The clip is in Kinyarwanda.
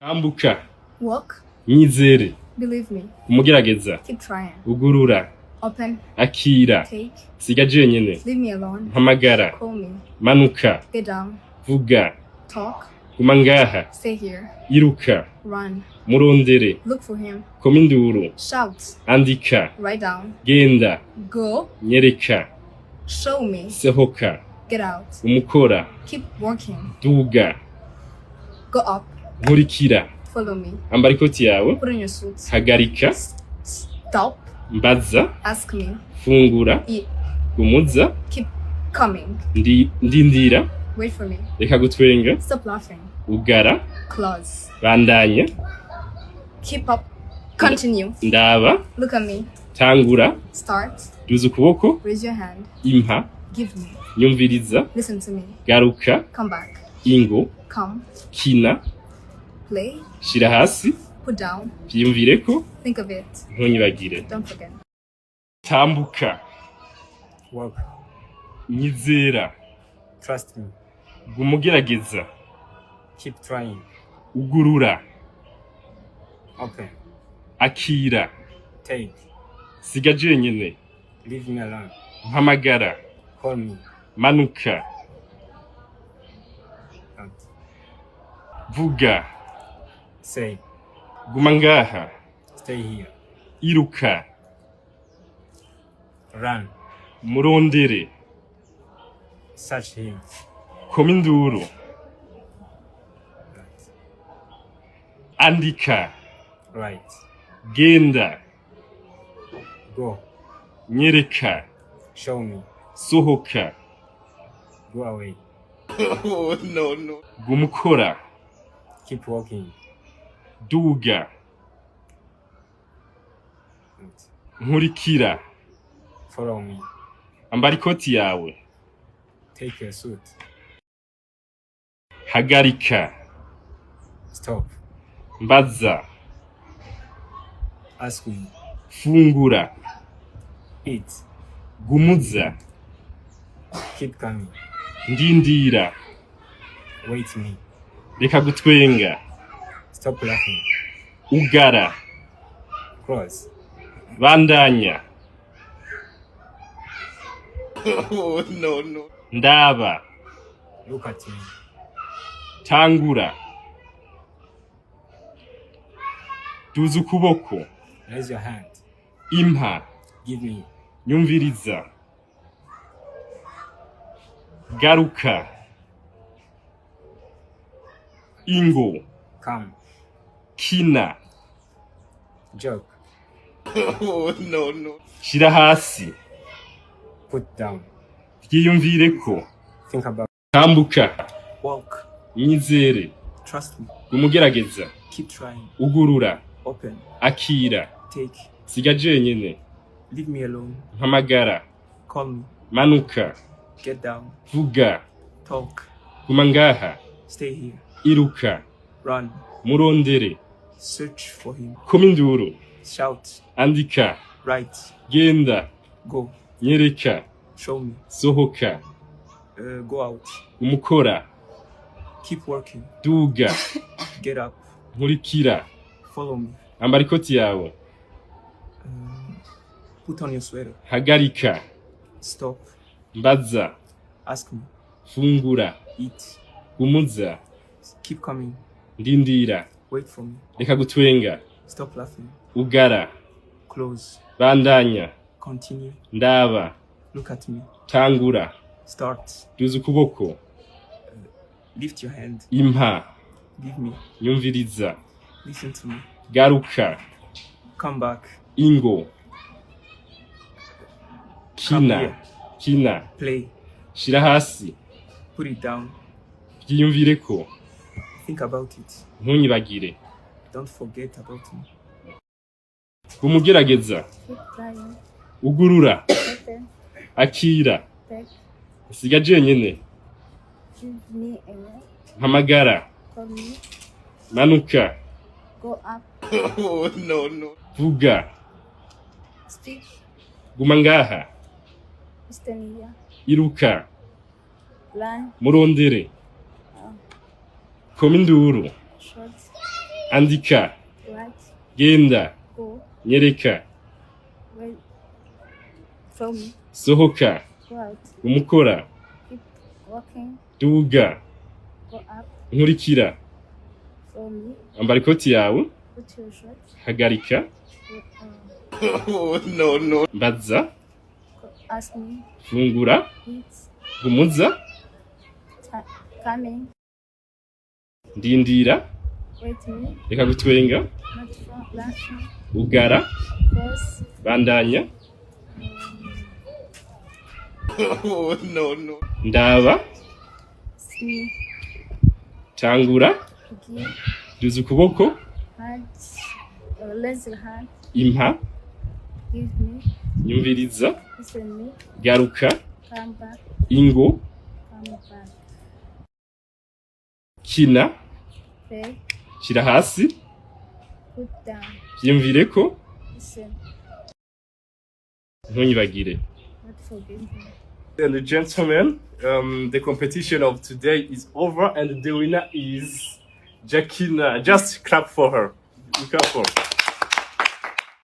Tambuka. Walk. Nyizere. Believe me. Umugerageza. Keep trying. Ugurura. Open. Akira. Take. Siga jenyene. Leave me alone. Mpamagara. Call me. Manuka. Get down. Vuga. Talk. Guma ngaha. Stay here. Iruka. Run. Murondere. Look for him. Koma induru. Shout. Andika. Write down. Genda. Go. Nyereka. Show me. Sehoka. Get out. Umukora. Keep working. Duga. Go up. Nkurikira. Follow me. Ambara ikoti yawe. Put on your suit. Hagarika. Stop. Mbaza. Ask me. Fungura. Eat. Gumuza. Keep coming. Ndindira. Wait for me. Reka gutwenga. Stop laughing. Ugara. Close. Bandanya. Keep up. Continue. Ndaba. Look at me. Tangura. Start. Duza ukuboko. Raise your hand. Impa. Give me. Nyumviriza. Listen to me. Garuka. Come back. Ingo. Come. Kina. Play. Shira hasi. Put down. Vyiyumvireko. Think of it. Ntunyibagire. Don't forget. Tambuka. Walk. Nyizera. Trust me. Gumugerageza. Keep trying. Ugurura. Open. Akira. Take. Siga jenyene. Leave me alone. Mpamagara. Call me. Manuka. Don't. Vuga. Say. Guma ngaha. Stay here. Iruka. Run. Murondere. Search him. Koma induru. Right. Andika. Right. Genda. Go. Nyereka. Show me. Sohoka. Go away. Gumukora. Keep walking. Duga. Right. Nkurikira. Follow me. Ambara ikoti yawe. Take your suit. Hagarika. Stop. Mbaza. Ask me. Fungura. Eat. Gumuza. Keep coming. Ndindira. Wait me. Reka gutwenga. Stop laughing. Ugara. Close. Bandanya. Ndaba. Look at me. Tangura. Duza ukuboko. Raise your hand. Impa. Give me. Nyumviriza. Garuka. Ingo. Come. Kina. Joke. Shira hasi. Put down. Vyiyumvireko. Think about. Tambuka. Walk. Nyizere. Trust me. Gumugerageza. Keep trying. Ugurura. Open. Akira. Take. Siga jenyene. Leave me alone. Mpamagara. Call me. Manuka. Get down. Vuga. Talk. Guma ngaha. Stay here. Iruka. Run. Murondere. Search for him. Koma induru. Shout. Andika. Write. Genda. Go. Nyereka. Show me. Sohoka. Go out. Umukora. Keep working. Duga. Get up. Nkurikira. Follow me. Ambara ikoti yawe. Put on your sweater. Hagarika. Stop. Mbaza. Ask me. Fungura. Eat. Gumuza. Keep coming. Ndindira. Wait for me. Reka gutwenga. Stop laughing. Ugara. Close. Bandanya. Continue. Ndaba. Look at me. Tangura. Start. Duza ukuboko. Lift your hand. Impa. Give me. Nyumviriza. Listen to me. Garuka. Come back. Ingo. Come Kina. here. Kina. Play. Shira hasi. Put it down. Vyiyumvireko. Think about it. Ntunyibagire. Don't forget about me. Gumugerageza. Keep trying. Ugurura. Open. Akira. Take. Siga jenyene. Give me away. Mpamagara. Call me. Manuka. Go up. Vuga. Speak. Guma ngaha. Stand here. Iruka. Run. Murondere. Koma induru. Short. andika, write, genda, go, nyereka, wait, show me, sohoka, go out, umukora, keep walking, duga, go up, nkurikira, show me, ambara ikoti yawe, put your shirt, hagarika, mbaza, ask me, fungura, eat, gumuza, coming, ndindira, wait me, reka gutwenga, not from, laughing, ugara, cross, bandanya, ndaba, see, tangura, give, duza ukuboko, hand, raise your hand, impa, give me, nyumviriza, listen me, garuka, come back, ingo, come back, kina, play, shira hasi, put down, vyiyumvireko, listen, ntunyibagire. not forget me. And the gentlemen, the competition of today is over and the winner is Jakina. Just clap for her. Clap for her.